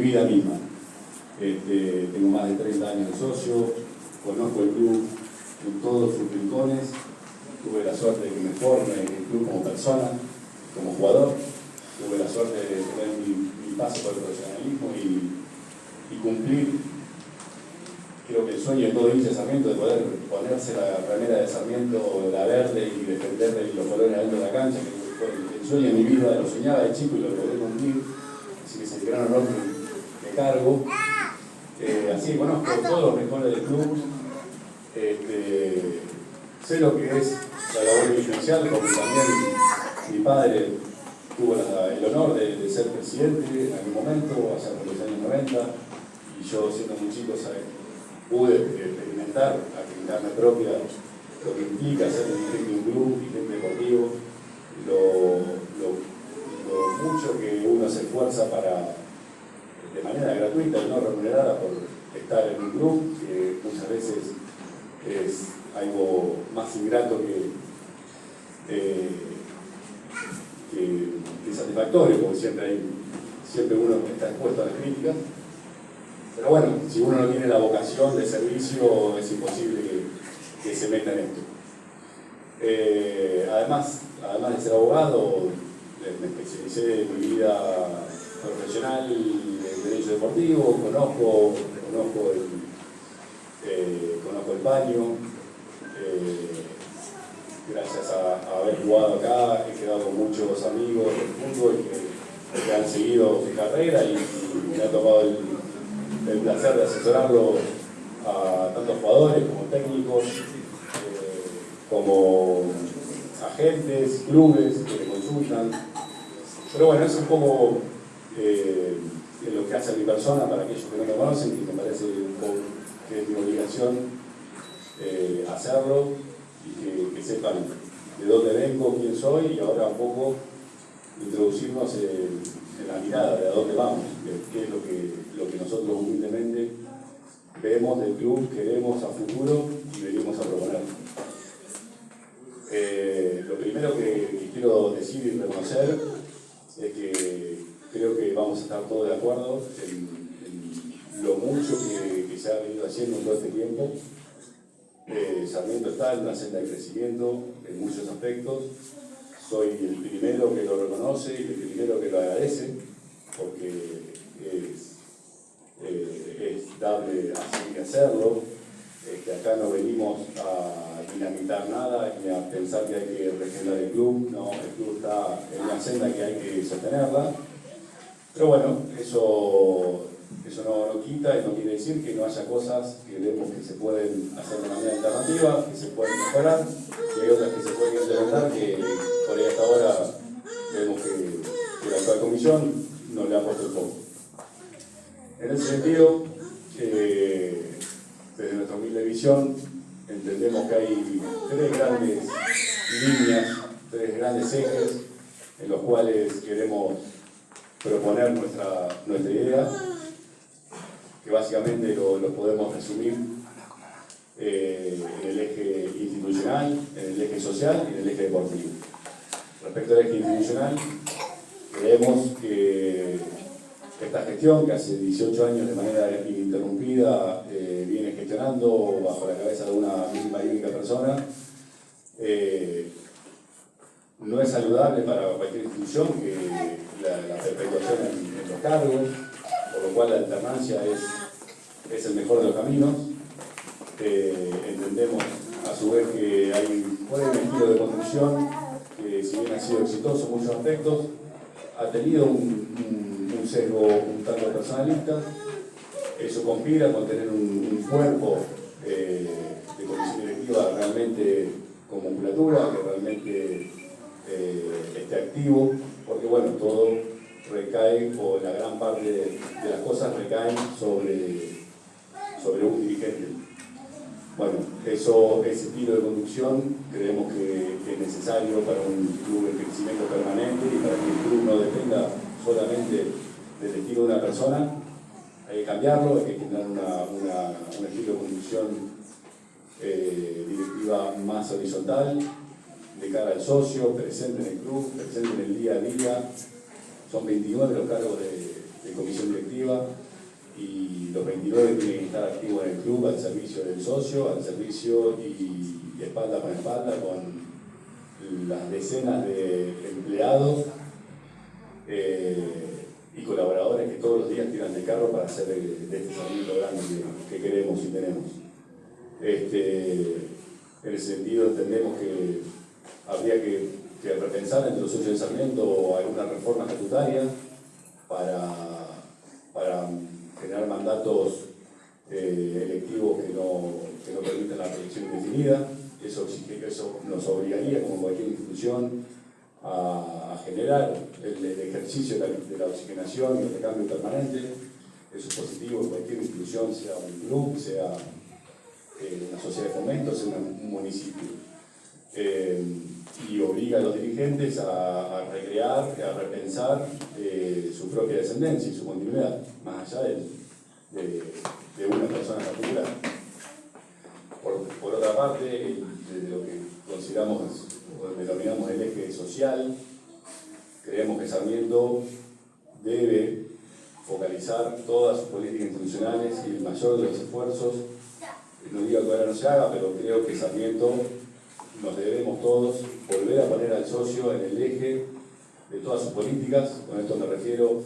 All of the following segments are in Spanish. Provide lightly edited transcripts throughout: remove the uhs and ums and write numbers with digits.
vida misma. Tengo más de 30 años de socio, conozco el club en todos sus rincones, tuve la suerte de que me forme en el club como persona, como jugador, tuve la suerte de tener mi paso por el profesionalismo y cumplir, creo que el sueño de todo hincha de Sarmiento, de poder ponerse la remera de Sarmiento, la verde, y defender los colores adentro de la cancha, que fue el sueño de mi vida, lo soñaba de chico y lo logré cumplir, así que es el gran honor que cargo. Así que conozco todos los rincones del club, sé lo que es la labor dirigencial, porque también mi padre tuvo el honor de ser presidente en algún momento, allá por los años 90, y yo siendo muy chico pude experimentar en carne propia lo que implica ser dirigente de un club, dirigente deportivo, lo mucho que uno se esfuerza para, de manera gratuita y no remunerada, por estar en un club, que muchas veces es algo más ingrato que satisfactorio, porque siempre uno está expuesto a las críticas. Pero bueno, si uno no tiene la vocación de servicio, es imposible que se meta en esto. Además de ser abogado, me especialicé en mi vida profesional en derecho deportivo, conozco el paño, gracias a haber jugado acá he quedado con muchos amigos del fútbol que han seguido mi carrera y me ha tomado el placer de asesorarlo a tantos jugadores como técnicos, como agentes, clubes que me consultan. Pero bueno, es un poco lo que hace a mi persona para aquellos que no me conocen, y me parece que es mi obligación hacerlo y que sepan de dónde vengo, quién soy, y ahora un poco introducirnos en la mirada de a dónde vamos, qué es lo que nosotros humildemente vemos del club, queremos a futuro y venimos a proponer. Lo primero que quiero decir y reconocer es que creo que vamos a estar todos de acuerdo en lo mucho que se ha venido haciendo en todo este tiempo. Sarmiento está en una senda de crecimiento en muchos aspectos. Soy el primero que lo reconoce y el primero que lo agradece, porque es dable así que hacerlo. Acá no venimos a dinamitar nada ni a pensar que hay que regenerar el club. No, el club está en una senda que hay que sostenerla. Pero bueno, eso no quita y no quiere decir que no haya cosas que vemos que se pueden hacer de manera alternativa, que se pueden mejorar, y hay otras que se pueden implementar que por ahí hasta ahora vemos que la actual comisión no le ha puesto el foco. En ese sentido, desde nuestra humilde visión, entendemos que hay tres grandes líneas, tres grandes ejes en los cuales queremos proponer nuestra idea, que básicamente lo podemos resumir en el eje institucional, en el eje social y en el eje deportivo. Respecto al eje institucional, creemos que esta gestión, que hace 18 años de manera ininterrumpida viene gestionando bajo la cabeza de una misma y única persona, no es saludable para cualquier institución que la perpetuación en los cargos, por lo cual la alternancia es el mejor de los caminos. Entendemos a su vez que hay un estilo de conducción que, si bien ha sido exitoso en muchos aspectos, ha tenido un sesgo un tanto personalista. Eso conspira con tener un cuerpo de comisión directiva realmente con musculatura, que realmente esté activo, porque bueno, todo recae, o la gran parte de las cosas recaen sobre un dirigente. Bueno, ese estilo de conducción creemos que es necesario para un club en crecimiento permanente y para que el club no dependa solamente del estilo de una persona. Hay que cambiarlo, hay que generar un estilo de conducción directiva más horizontal, de cara al socio, presente en el club, presente en el día a día. Son 29 los cargos de comisión directiva, y los 29 tienen que estar activos en el club al servicio del socio, al servicio y espalda con espalda con las decenas de empleados y colaboradores que todos los días tiran de carro para hacer de este Sarmiento grande que queremos y tenemos. En ese sentido entendemos que habría que repensar entre los socios de Sarmiento alguna reforma estatutaria para generar mandatos electivos que no permitan la reelección indefinida. Eso nos obligaría, como cualquier institución, a generar el ejercicio de la oxigenación y el recambio permanente. Eso es positivo en cualquier institución, sea un club, sea una sociedad de fomento, sea un municipio. Y obliga a los dirigentes a recrear, a repensar su propia descendencia y su continuidad, más allá de una persona particular. Por otra parte, de lo que consideramos o denominamos el eje social, creemos que Sarmiento debe focalizar todas sus políticas institucionales y el mayor de los esfuerzos. No digo que ahora no se haga, pero creo que Sarmiento nos debemos todos volver a poner al socio en el eje de todas sus políticas. Con esto me refiero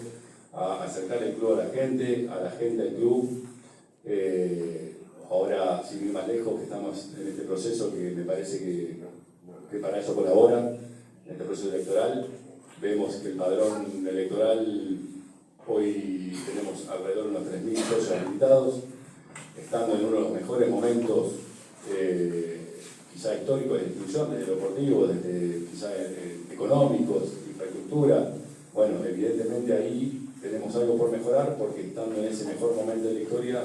a acercar el club a la gente al club. Ahora, sin ir más lejos, que estamos en este proceso que me parece que para eso colabora, en este proceso electoral. Vemos que el padrón electoral, hoy tenemos alrededor de unos 3.000 socios habilitados, estando en uno de los mejores momentos quizá históricos de la institución, desde lo deportivo, desde quizá económicos, infraestructura. Bueno, evidentemente ahí tenemos algo por mejorar, porque estando en ese mejor momento de la historia,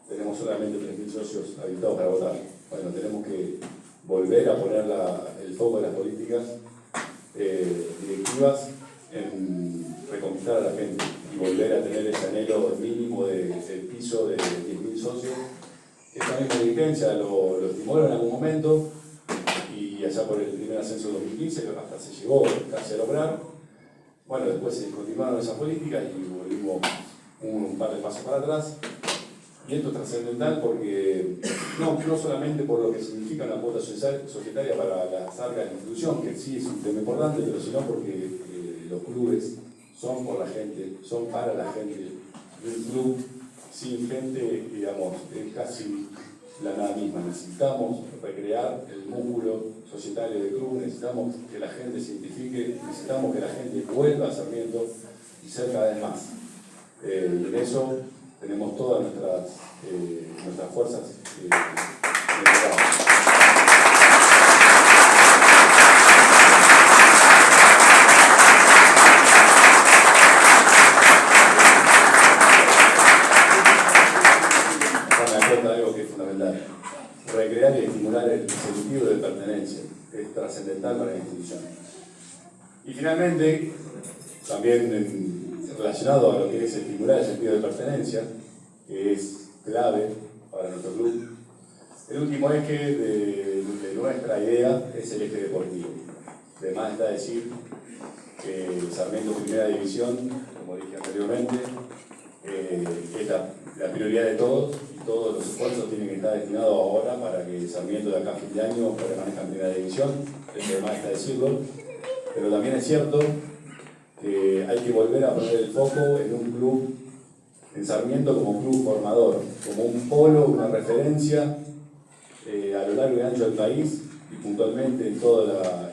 tenemos solamente 3.000 socios habilitados para votar. Bueno, tenemos que volver a poner el foco de las políticas directivas en reconquistar a la gente y volver a tener ese anhelo mínimo del piso de 10.000 socios. Esta misma dirigencia lo estimuló en algún momento, y allá por el primer ascenso de 2015 hasta se llegó casi a lograr. Bueno, después se continuaron esas políticas y volvimos un par de pasos para atrás. Y esto es trascendental porque no solamente por lo que significa una cuota societaria para las arcas de la institución, que sí es un tema importante, pero sino porque los clubes son por la gente, son para la gente. Y un club sin gente, digamos, es casi la nada misma. Necesitamos recrear el músculo societario del club, necesitamos que la gente se identifique, necesitamos que la gente vuelva a Sarmiento y ser cada vez más. Y en eso tenemos todas nuestras fuerzas algo que es fundamental: recrear y estimular el sentido de pertenencia, que es trascendental para la institución. Y finalmente, también relacionado a lo que es estimular el sentido de pertenencia, que es clave para nuestro club, el último eje de nuestra idea es el eje deportivo. Además está decir que Sarmiento Primera División, como dije anteriormente, es la prioridad de todos, y todos los esfuerzos tienen que estar destinados ahora para que Sarmiento de acá a fin de año permanezca en Primera División. Eso además está decirlo, pero también es cierto que hay que volver a poner el foco en un club, en Sarmiento, como club formador, como un polo, una referencia a lo largo y ancho del país, y puntualmente en todo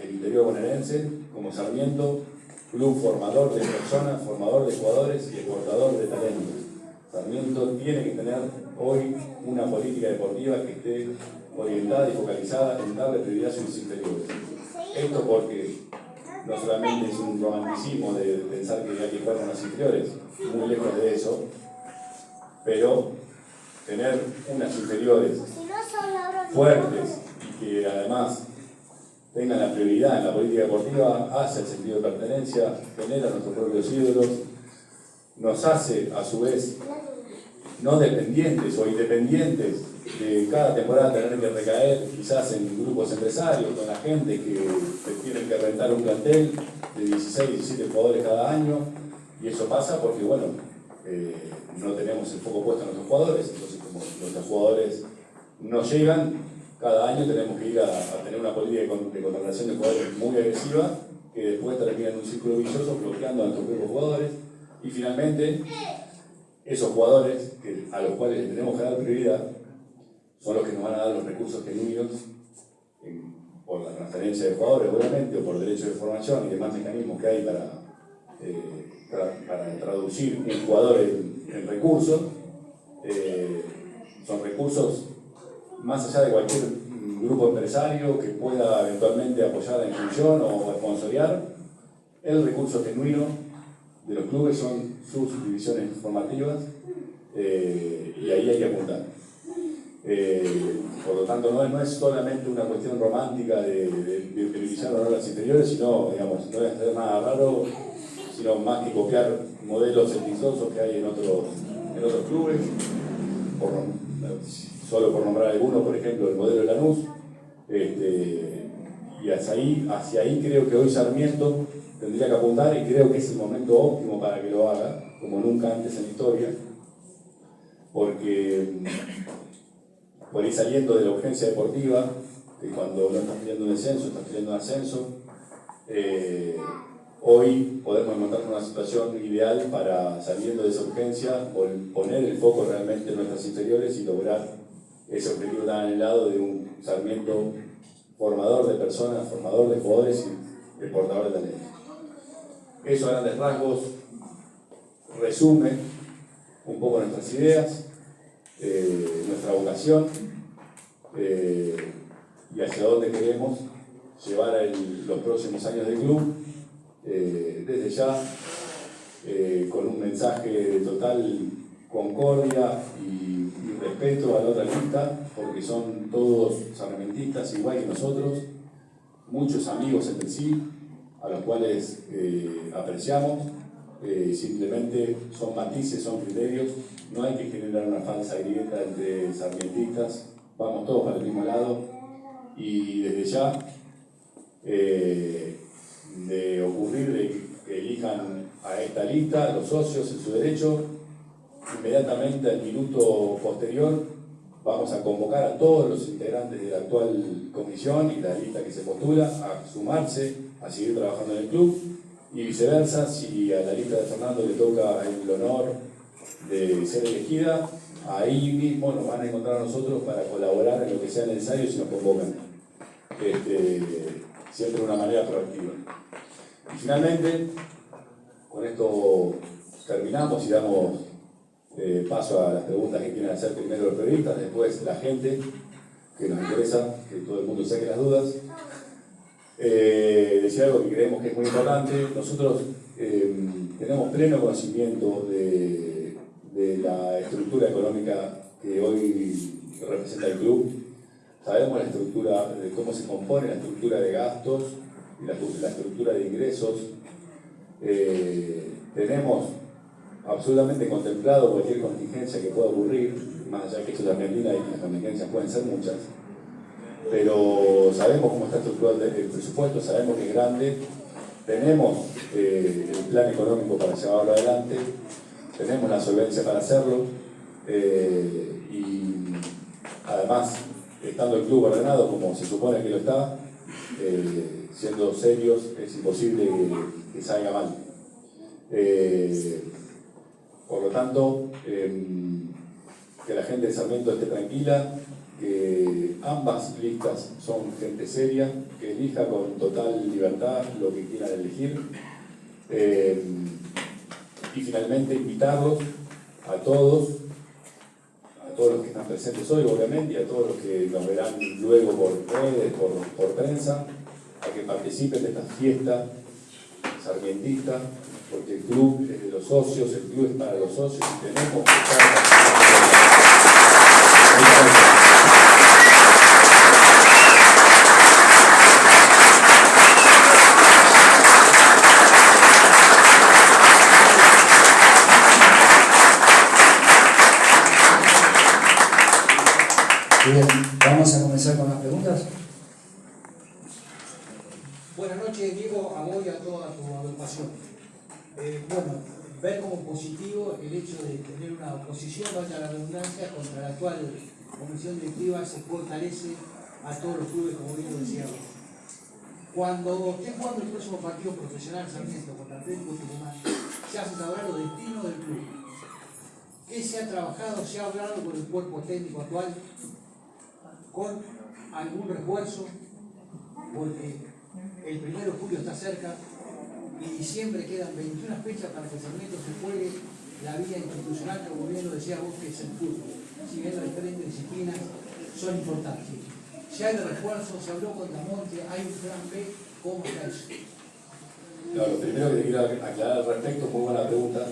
el interior bonaerense, como Sarmiento, club formador de personas, formador de jugadores y exportador de talentos. Sarmiento tiene que tener hoy una política deportiva que esté orientada y focalizada en darle prioridad a sus inferiores. Esto porque no solamente es un romanticismo de pensar que hay que jugar con los inferiores, muy lejos de eso, pero tener unas inferiores fuertes y que además tengan la prioridad en la política deportiva hace el sentido de pertenencia, genera nuestros propios ídolos, nos hace a su vez no dependientes o independientes de cada temporada tener que recaer quizás en grupos empresarios, con la gente que tienen que rentar un plantel de 16, 17 jugadores cada año Y eso pasa porque, bueno, no tenemos el foco puesto en nuestros jugadores, entonces como nuestros jugadores no llegan, cada año tenemos que ir a tener una política de contratación de jugadores muy agresiva, que después termina en un círculo vicioso bloqueando a nuestros propios jugadores, y finalmente esos jugadores a los cuales les tenemos que dar prioridad son los que nos van a dar los recursos genuinos por la transferencia de jugadores, obviamente, o por derechos de formación y demás mecanismos que hay para traducir un jugador en recursos. Son recursos más allá de cualquier grupo empresario que pueda eventualmente apoyar la inclusión o sponsorear. El recurso genuino de los clubes son sus divisiones formativas, y ahí hay que apuntar. Por lo tanto, no es solamente una cuestión romántica de priorizar o no las inferiores, sino, digamos, no es hacer nada raro, sino más que copiar modelos exitosos que hay en otros clubes. Solo por nombrar alguno, por ejemplo, el modelo de Lanús. Y hacia ahí creo que hoy Sarmiento tendría que apuntar, y creo que es el momento óptimo para que lo haga, como nunca antes en la historia, porque por ir saliendo de la urgencia deportiva, que cuando no estás peleando un descenso, estás peleando un ascenso, hoy podemos encontrar una situación ideal para, saliendo de esa urgencia, poner el foco realmente en nuestras inferiores y lograr ese objetivo tan anhelado de un Sarmiento formador de personas, formador de jugadores y exportador de talento. Eso a grandes rasgos resume un poco nuestras ideas, nuestra vocación, y hacia dónde queremos llevar los próximos años del club. Desde ya, con un mensaje de total concordia y respeto a la otra lista, porque son todos sarmentistas igual que nosotros, muchos amigos entre sí, a los cuales apreciamos. Simplemente son matices, son criterios, no hay que generar una falsa grieta entre sarmientistas, vamos todos para el mismo lado, y desde ya, de ocurrir que elijan a esta lista, los socios en su derecho, inmediatamente al minuto posterior vamos a convocar a todos los integrantes de la actual comisión y la lista que se postula a sumarse, a seguir trabajando en el club, y viceversa, si a la lista de Fernando le toca el honor de ser elegida, ahí mismo nos van a encontrar a nosotros para colaborar en lo que sea necesario si nos convocan. Siempre de una manera proactiva. Y finalmente, con esto terminamos y damos paso a las preguntas que quieren hacer primero los periodistas, después la gente, que nos interesa, que todo el mundo saque las dudas. Decía algo que creemos que es muy importante. Nosotros tenemos pleno conocimiento de la estructura económica que hoy representa el club. Sabemos la estructura, de cómo se compone la estructura de gastos y la estructura de ingresos. Tenemos absolutamente contemplado cualquier contingencia que pueda ocurrir, más allá que esto también viene y las contingencias pueden ser muchas. Pero sabemos cómo está estructurado el presupuesto, sabemos que es grande, tenemos el plan económico para llevarlo adelante, tenemos la solvencia para hacerlo, y además, estando el club ordenado como se supone que lo está, siendo serios, es imposible que salga mal. Por lo tanto, que la gente de Sarmiento esté tranquila, que ambas listas son gente seria, que elija con total libertad lo que quieran elegir, y finalmente invitarlos a todos los que están presentes hoy, obviamente, y a todos los que nos verán luego por redes, por prensa, a que participen de esta fiesta sarmientista, porque el club es de los socios, el club es para los socios y tenemos que estar. Bien, vamos a comenzar con las preguntas. Buenas noches, Diego, a vos y a toda tu agrupación. Bueno, ver como positivo el hecho de tener una oposición, vaya la redundancia, contra la actual comisión directiva, se fortalece a todos los clubes, como bien lo decíamos. Cuando esté jugando el próximo partido profesional Sarmiento contra Atlético Tucumán, se hace saber los destinos del club. ¿Qué se ha trabajado? ¿Se ha hablado con el cuerpo técnico actual? ¿Con algún refuerzo? Porque el 1 de julio está cerca y diciembre quedan 21 fechas para que Sarmiento se juegue la vía institucional, como bien lo decía vos, que es el fútbol. Si bien las diferentes disciplinas son importantes. Si hay refuerzo, se habló con Damonte, hay un plan B, ¿cómo está eso? Claro, lo primero que te quiero aclarar al respecto, muy buena pregunta.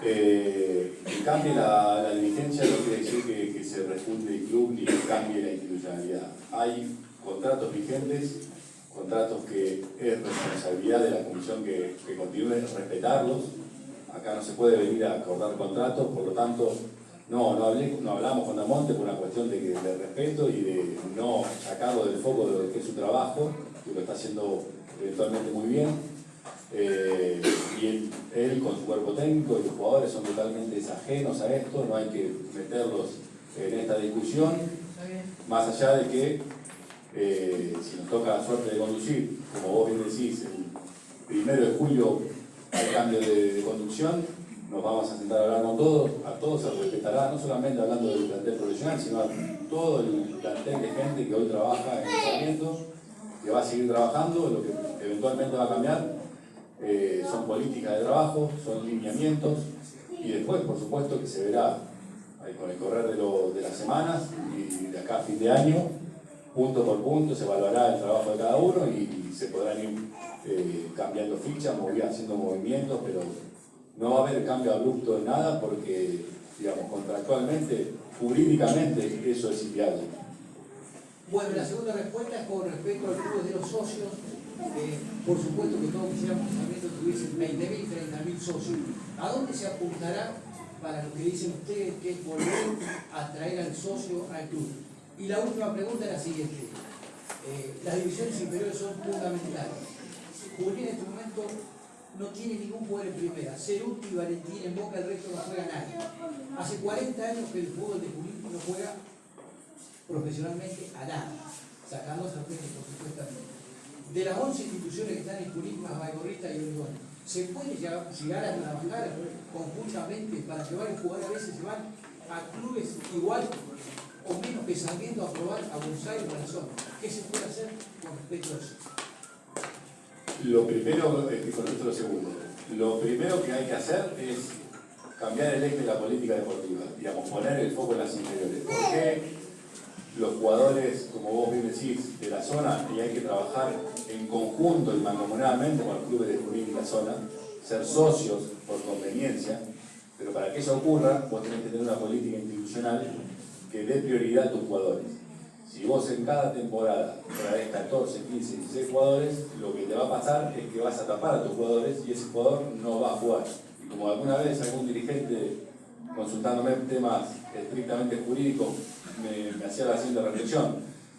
Que cambie la dirigencia no quiere decir que se refunde el club ni que cambie la institucionalidad. Hay contratos vigentes, contratos que es responsabilidad de la comisión que continúe respetarlos. Acá no se puede venir a acordar contratos, por lo tanto, no hablamos con Damonte por una cuestión de respeto y de no sacarlo del foco de lo que es su trabajo, que lo está haciendo eventualmente muy bien. Y él con su cuerpo técnico y los jugadores son totalmente ajenos a esto, no hay que meterlos en esta discusión, más allá de que si nos toca la suerte de conducir, como vos bien decís, el 1 de julio hay cambio de conducción, nos vamos a sentar a hablar con todos, a todos se respetará, no solamente hablando del plantel profesional, sino a todo el plantel de gente que hoy trabaja en el Sarmiento, que va a seguir trabajando, lo que eventualmente va a cambiar son políticas de trabajo, son lineamientos, y después, por supuesto, que se verá con el correr de las semanas y de acá a fin de año, punto por punto, se evaluará el trabajo de cada uno y se podrán ir cambiando fichas, haciendo movimientos, pero no va a haber cambio abrupto de nada porque, digamos, contractualmente, jurídicamente, eso es inviable. Bueno, la segunda respuesta es con respecto al club de los socios. Por supuesto que todos quisiéramos que Sarmiento tuviese 20.000, 30.000 socios. ¿A dónde se apuntará para lo que dicen ustedes, que es volver a traer al socio al club? Y la última pregunta es la siguiente. Las divisiones inferiores son fundamentales. Junín en este momento no tiene ningún poder en primera. Ceruti y Valentín en Boca, el resto no juega nadie. Hace 40 años que el fútbol de Junín no juega profesionalmente a nada, sacando a Sarmiento, por supuesto. De las 11 instituciones que están en Junín, más Baigorrita y Olivón, ¿se puede llegar a trabajar conjuntamente para que varios jugadores a veces se van a clubes igual o menos que Sarmiento a probar a Buenos Aires o a la zona? ¿Qué se puede hacer con respecto a eso? Lo primero, con respecto a lo segundo, lo primero que hay que hacer es cambiar el eje de la política deportiva, digamos, poner el foco en las inferiores. ¿Por qué los jugadores, como vos bien decís, de la zona, y hay que trabajar en conjunto y mancomunadamente con los clubes de Junín y la zona, ser socios por conveniencia, pero para que eso ocurra, vos tenés que tener una política institucional que dé prioridad a tus jugadores. Si vos en cada temporada traes 14, 15, 16 jugadores, lo que te va a pasar es que vas a tapar a tus jugadores y ese jugador no va a jugar. Y como alguna vez algún dirigente, consultándome temas estrictamente jurídicos, me hacía la siguiente reflexión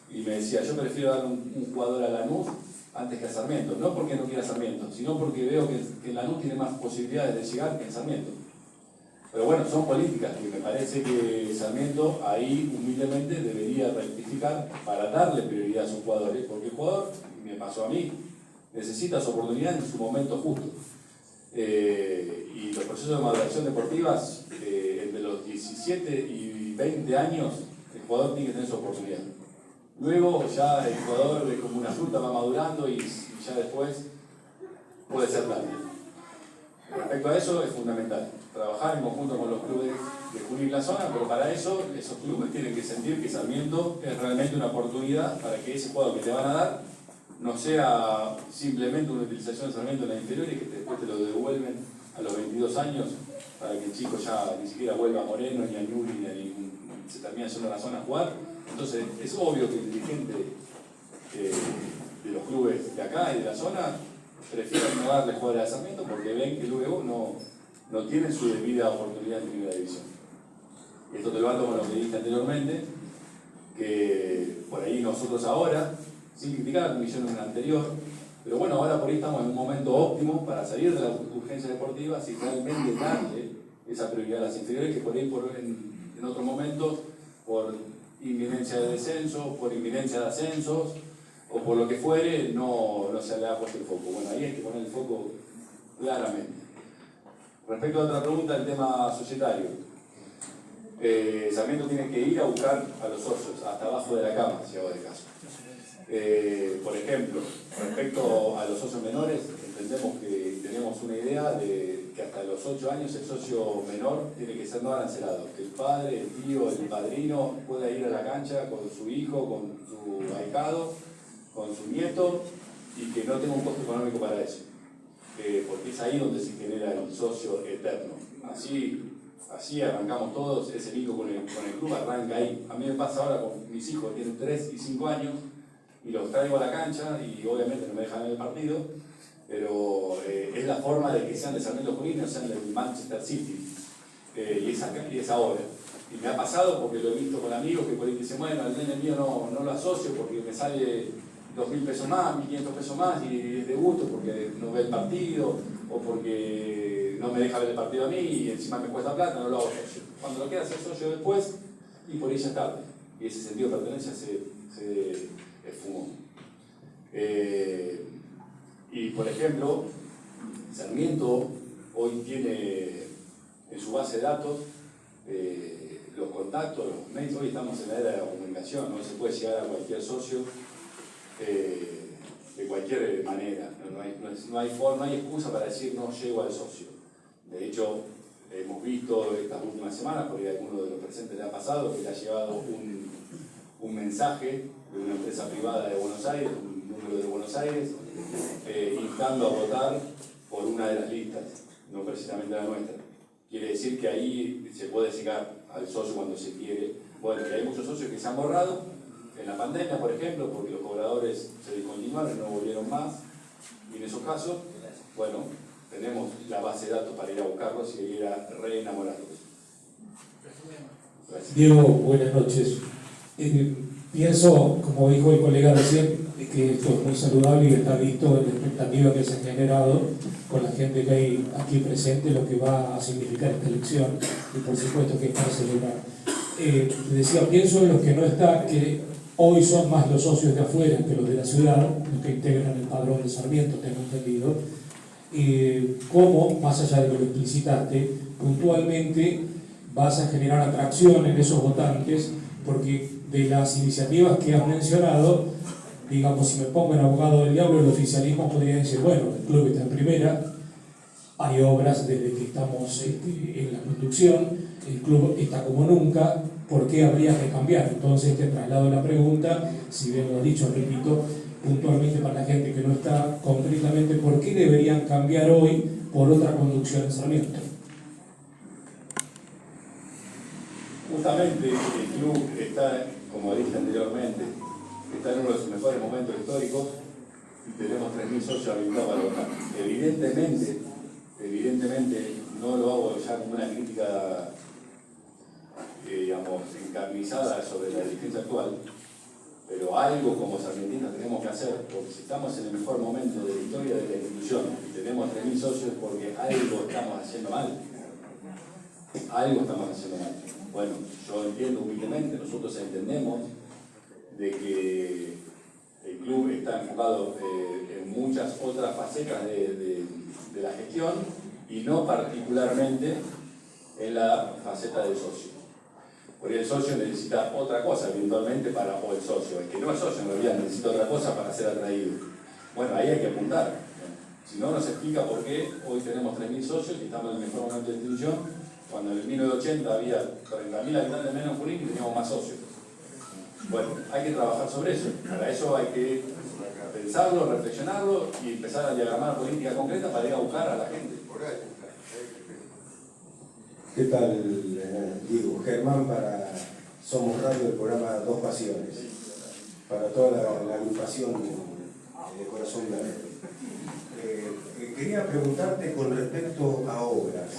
y me decía, yo prefiero dar un jugador a Lanús antes que a Sarmiento, no porque no quiera Sarmiento, sino porque veo que Lanús tiene más posibilidades de llegar que en Sarmiento. Pero bueno, son políticas que me parece que Sarmiento ahí humildemente debería rectificar para darle prioridad a sus jugadores, porque el jugador, y me pasó a mí, necesita su oportunidad en su momento justo. Y los procesos de maduración deportiva, entre los 17 y 20 años, el jugador tiene que tener su oportunidad. Luego ya el jugador es como una fruta, va madurando y ya después puede ser tarde. Respecto a eso es fundamental, trabajar en conjunto con los clubes de Junín y la zona, pero para eso esos clubes tienen que sentir que Sarmiento es realmente una oportunidad para que ese jugador que te van a dar no sea simplemente una utilización de Sarmiento en la inferior y que después te lo devuelven a los 22 años para que el chico ya ni siquiera vuelva a Moreno, ni a Ñuri, ni a ningún, se termina yendo a la zona a jugar. Entonces es obvio que el dirigente de los clubes de acá y de la zona prefieren no darle jugadores a Sarmiento porque ven que luego no tienen su debida oportunidad en primera división. Y esto te lo hablo con lo que dije anteriormente, que por ahí nosotros ahora, sin criticar a la comisión en la anterior, Pero bueno, ahora por ahí estamos en un momento óptimo para salir de las urgencias deportivas y realmente darle esa prioridad a las inferiores que por ahí en otros momentos, por inminencia de descenso, por inminencia de ascensos o por lo que fuere, no se le ha puesto el foco. Bueno, ahí hay que poner el foco claramente. Respecto a otra pregunta, el tema societario. Sarmiento tiene que ir a buscar a los socios, hasta abajo de la cama, si hago de caso. Por ejemplo, respecto a los socios menores, entendemos que tenemos una idea de que hasta los 8 años el socio menor tiene que ser no arancelado, que el padre, el tío, el padrino pueda ir a la cancha con su hijo, con su ahijado, con su nieto y que no tenga un costo económico para eso, porque es ahí donde se genera el socio eterno. Así arrancamos todos, ese vínculo con el club arranca ahí. A mí me pasa ahora con mis hijos, tienen 3 y 5 años, y los traigo a la cancha y obviamente no me dejan en el partido, pero es la forma de que sean de Sarmiento Junín, o sean del Manchester City, y es ahora. Y me ha pasado porque lo he visto con amigos que por ahí dicen, bueno, el nene mío no lo asocio porque me sale 2.000 pesos más, 1.500 pesos más y es de gusto porque no ve el partido o porque no me deja ver el partido a mí y encima me cuesta plata, no lo hago socio. Cuando lo quieras ser socio después, y por ahí ya es tarde. Y ese sentido de pertenencia se esfumó. Y por ejemplo, Sarmiento hoy tiene en su base de datos los contactos, los mails. Hoy estamos en la era de la comunicación, no se puede llegar a cualquier socio de cualquier manera. No hay forma, no hay excusa para decir no llego al socio. De hecho, hemos visto estas últimas semanas, porque a alguno de los presentes le ha pasado, que le ha llegado un mensaje de una empresa privada de Buenos Aires, un número de Buenos Aires, instando a votar por una de las listas, no precisamente la nuestra. Quiere decir que ahí se puede llegar al socio cuando se quiere. Bueno, que hay muchos socios que se han borrado en la pandemia, por ejemplo, porque los cobradores se discontinuaron y no volvieron más. Y en esos casos, bueno, tenemos la base de datos para ir a buscarlos y ir a reenamorarlos. Gracias. Diego, buenas noches. Pienso, como dijo el colega recién, que esto es muy saludable y está visto en la expectativa que se ha generado con la gente que hay aquí presente, lo que va a significar esta elección, y por supuesto que es para celebrar. Decía, pienso en los que no están, que hoy son más los socios de afuera que los de la ciudad, los que integran el padrón de Sarmiento, tengo entendido, cómo, más allá de lo que explicitaste, puntualmente vas a generar atracción en esos votantes, porque de las iniciativas que has mencionado, digamos, si me pongo en abogado del diablo, el oficialismo podría decir, bueno, el club está en primera, hay obras desde que estamos en la construcción, el club está como nunca, ¿por qué habría que cambiar? Entonces te traslado la pregunta, si bien lo has dicho, repito, puntualmente para la gente que no está concretamente, ¿por qué deberían cambiar hoy por otra conducción en Sarmiento? Justamente el club está, como dije anteriormente, está en uno de sus mejores momentos históricos y tenemos 3.000 socios habilitados para votar. Evidentemente, no lo hago ya como una crítica, digamos, encarnizada sobre la dirigencia actual, pero algo como sarmientistas tenemos que hacer, porque si estamos en el mejor momento de la historia de la institución y tenemos 3.000 socios, porque algo estamos haciendo mal. Algo estamos haciendo mal. Bueno, yo entiendo humildemente, nosotros entendemos de que el club está enfocado en muchas otras facetas de la gestión y no particularmente en la faceta del socio. Porque el socio necesita otra cosa eventualmente o el socio, el que no es socio en realidad necesita otra cosa para ser atraído. Bueno, ahí hay que apuntar. Si no, nos explica por qué hoy tenemos 3.000 socios y estamos en el mejor momento de la institución, cuando en el 1980 había 30.000 habitantes menos en Junín y teníamos más socios. Bueno, hay que trabajar sobre eso. Para eso hay que pensarlo, reflexionarlo y empezar a diagramar política concreta para ir a buscar a la gente. ¿Qué tal, Diego? Germán para Somos Radio, el programa Dos Pasiones, para toda la agrupación de Corazón Verde. Quería preguntarte con respecto a obras,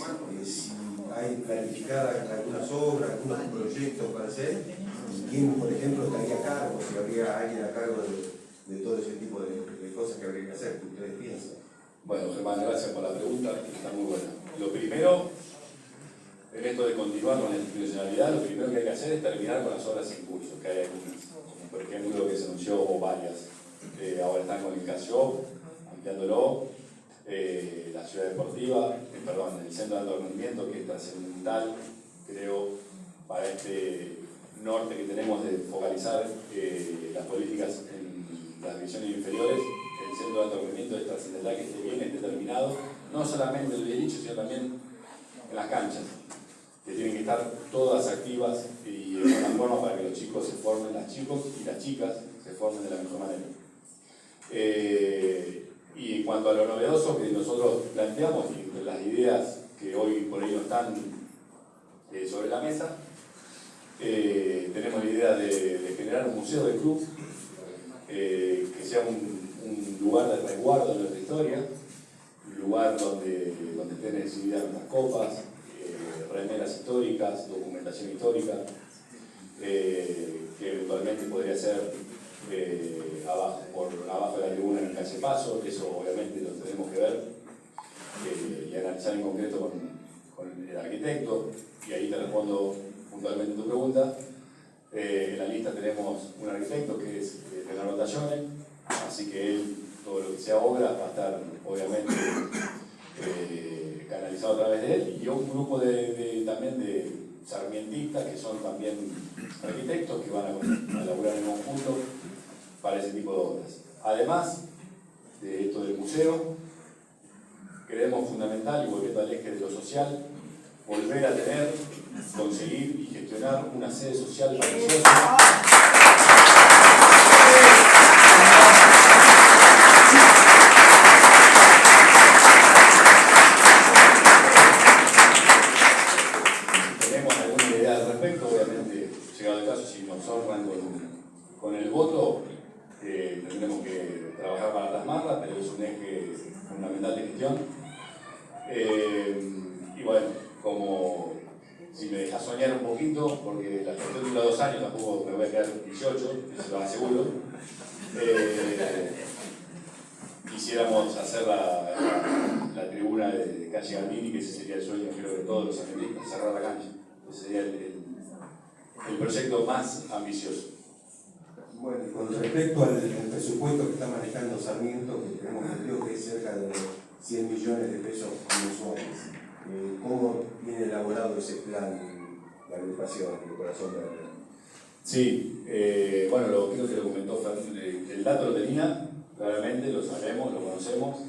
si hay planificadas algunas obras, algunos proyectos para hacer, y quién, por ejemplo, estaría a cargo, si habría alguien a cargo de todo ese tipo de cosas que habría que hacer, que ustedes piensan. Bueno, Germán, gracias por la pregunta, que está muy buena. Lo primero, en esto de continuar con la institucionalidad, lo primero que hay que hacer es terminar con las obras en curso, que hay algunas, como por ejemplo lo que se anunció, o varias. Ahora están con el CASIO, ampliándolo, la ciudad deportiva, el centro de alto rendimiento, que es trascendental, creo, para este norte que tenemos de focalizar las políticas en las divisiones inferiores. El centro de alto rendimiento es trascendental que esté bien, esté terminado, no solamente en el dicho, sino también en las canchas, que tienen que estar todas activas y de alguna forma para que los chicos se formen, los chicos y las chicas se formen de la mejor manera. Y en cuanto a lo novedoso que nosotros planteamos y las ideas que hoy por ahí no están sobre la mesa, tenemos la idea de generar un museo del club, que sea un lugar de resguardo de nuestra historia, un lugar donde estén exhibidas nuestras copas, remeras históricas, documentación histórica, que eventualmente podría ser abajo de la tribuna en el calle Paso. Eso obviamente lo tenemos que ver y analizar en concreto con el arquitecto, y ahí te respondo puntualmente tu pregunta. En la lista tenemos un arquitecto que es Leonardo Tallone, así que él, todo lo que sea obra, va a estar obviamente canalizado a través de él, y un grupo también de sarmientistas que son también arquitectos que van a elaborar en conjunto para ese tipo de obras. Además de esto del museo, creemos fundamental, y volviendo al eje de lo social, volver a conseguir y gestionar una sede social maravillosa. Tenemos alguna idea al respecto, obviamente, llegado el caso, si nos honran con el voto, tendremos que trabajar para plasmarla, pero es un eje fundamental de gestión. Y bueno, como si me dejas soñar un poquito, porque la gestión dura 2 años, tampoco me voy a quedar 18, eso lo aseguro. Quisiéramos hacer la tribuna de calle Gandini, que ese sería el sueño, creo, de todos los argentinos, cerrar la cancha. Ese sería el proyecto más ambicioso. Bueno, y con respecto al presupuesto que está manejando Sarmiento, que tenemos entendido que es cerca de 100 millones de pesos mensuales, ¿cómo viene elaborado ese plan, la agrupación de Corazón Verde? Sí, bueno, creo que lo comentó Fernando, el dato lo tenía, claramente, lo sabemos, lo conocemos,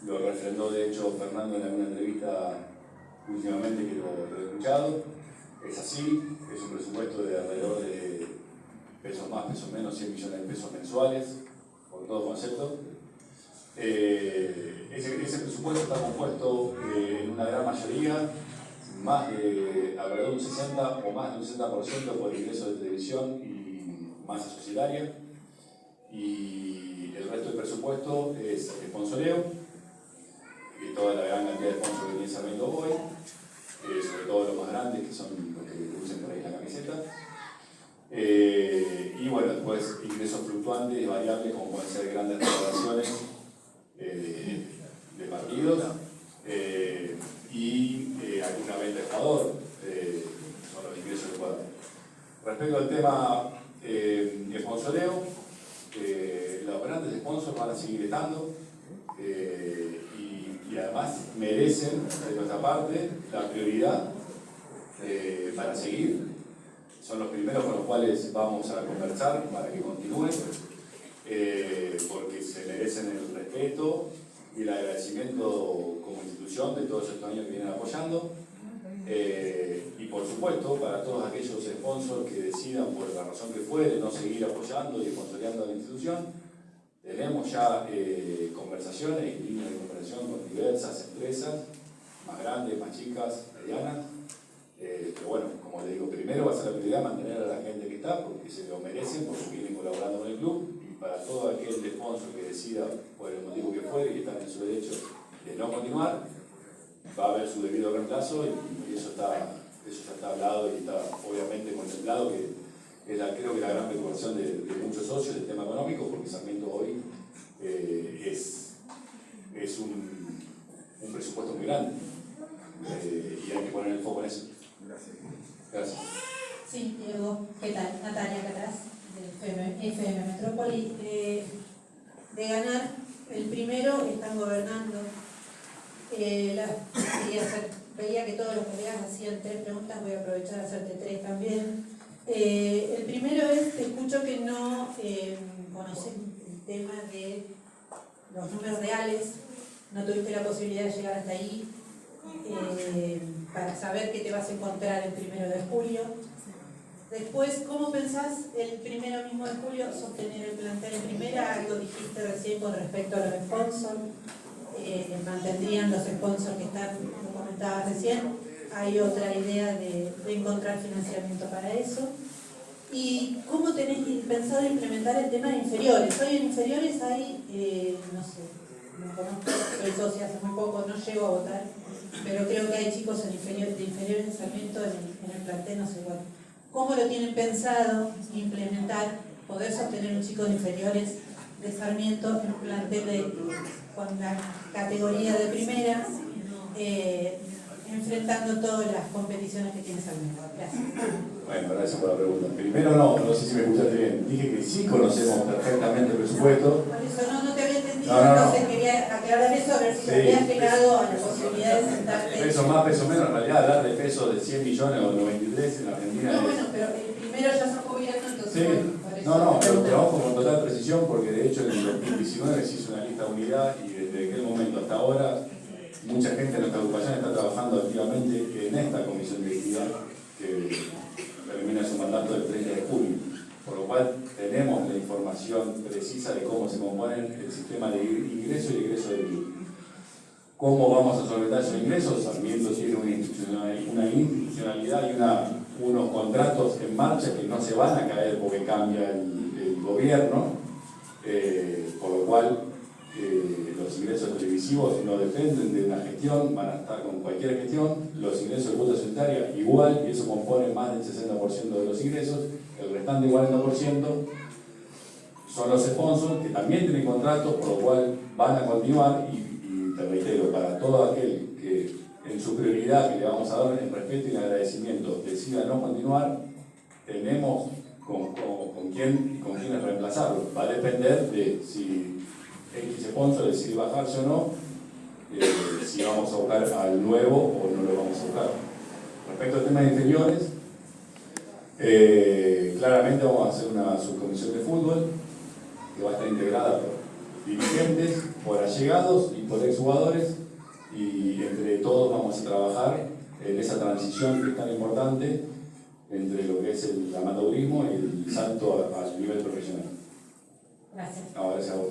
lo refrendó de hecho Fernando en alguna entrevista últimamente que lo he escuchado. Es así, es un presupuesto de alrededor de pesos más, pesos menos, 100 millones de pesos mensuales, por todo concepto. Ese presupuesto está compuesto en una gran mayoría, más de alrededor de un 60 o más de un 60% por ingresos de televisión y masa societaria, y el resto del presupuesto es sponsoreo, y toda la gran cantidad de sponsors que tiene Sarmiento hoy, sobre todo los más grandes, que son los que usen por ahí la camiseta. Y bueno, después ingresos fluctuantes y variables, como pueden ser grandes recaudaciones de partidos y alguna venta de jugador, son los ingresos que pueden haber. Respecto al tema de sponsoreo, los grandes sponsors van a seguir estando y además merecen de nuestra parte la prioridad para seguir. Son los primeros con los cuales vamos a conversar para que continúen, porque se merecen el respeto y el agradecimiento como institución de todos estos años que vienen apoyando, y por supuesto para todos aquellos sponsors que decidan por la razón que fuere no seguir apoyando y sponsoreando a la institución. Tenemos ya conversaciones y líneas de conversación con diversas empresas, más grandes, más chicas, medianas. Pero bueno, como le digo, primero va a ser la prioridad mantener a la gente que está, porque se lo merecen, porque vienen colaborando con el club, y para todo aquel sponsor que decida, por el motivo que fuere, y está en su derecho de no continuar, va a haber su debido reemplazo, y eso ya está hablado y está obviamente contemplado, que creo que la gran preocupación de muchos socios del tema económico, porque Sarmiento hoy es un presupuesto muy grande y hay que poner el foco en eso. Gracias. Sí, Diego, ¿qué tal? Natalia Catraz, de FM Metrópoli. De ganar el primero, están gobernando. Veía que todos los colegas hacían 3 preguntas, voy a aprovechar a hacerte 3 también. El primero es, te escucho que no conoces el tema de los números reales, no tuviste la posibilidad de llegar hasta ahí para saber qué te vas a encontrar el 1 de julio. Después, ¿cómo pensás el 1 mismo de julio sostener el plantel en primera? Algo dijiste recién con respecto a los sponsors. Mantendrían los sponsors que están, como comentabas recién. Hay otra idea de encontrar financiamiento para eso. ¿Y cómo tenés pensado implementar el tema de inferiores? Hoy en inferiores hay, no sé, no conozco, soy socia hace muy poco, no llego a votar, pero creo que hay chicos de inferiores de Sarmiento en el plantel, no sé cuál. ¿Cómo lo tienen pensado implementar, poder sostener un chico de inferiores de Sarmiento en un plantel con la categoría de primera, enfrentando todas las competiciones que tiene Sarmiento? Gracias. Bueno, gracias por la pregunta. Primero, no sé si me escuchaste bien. Dije que sí conocemos perfectamente el presupuesto. Por eso no te había entendido, No. entonces quería aclarar eso, a ver si habías llegado a la posibilidad de sentarte. Peso más, peso menos, en realidad hablar de pesos de 100 millones o 93 en la Argentina No, es... bueno, pero el primero ya sos gobierno, entonces Sí, bueno, por eso. pero trabajo con total precisión porque de hecho en el 2019 se hizo una lista de unidad y desde aquel momento hasta ahora mucha gente de nuestra agrupación está trabajando activamente en esta comisión directiva que termina su mandato el 30 de julio, por lo cual tenemos la información precisa de cómo se componen el sistema de ingreso y egreso del IVA. ¿Cómo vamos a solventar esos ingresos? Sarmiento tiene una institucionalidad y unos contratos en marcha que no se van a caer porque cambia el gobierno, por lo cual los ingresos televisivos no dependen de una gestión, van a estar con cualquier gestión, los ingresos de cuota societaria igual, y eso compone más del 60% de los ingresos, el restante 40% son los sponsors que también tienen contratos, por lo cual van a continuar y te reitero, para todo aquel que en su prioridad que le vamos a dar el respeto y el agradecimiento decida no continuar, tenemos con quiénes reemplazarlo. Va a depender de si X sponsor decide bajarse o no, si vamos a buscar al nuevo o no lo vamos a buscar. Respecto al tema de inferiores, claramente vamos a hacer una subcomisión de fútbol que va a estar integrada por dirigentes, por allegados y por exjugadores, y entre todos vamos a trabajar en esa transición que es tan importante entre lo que es el amateurismo y el salto al nivel profesional. Gracias. No, gracias a vos.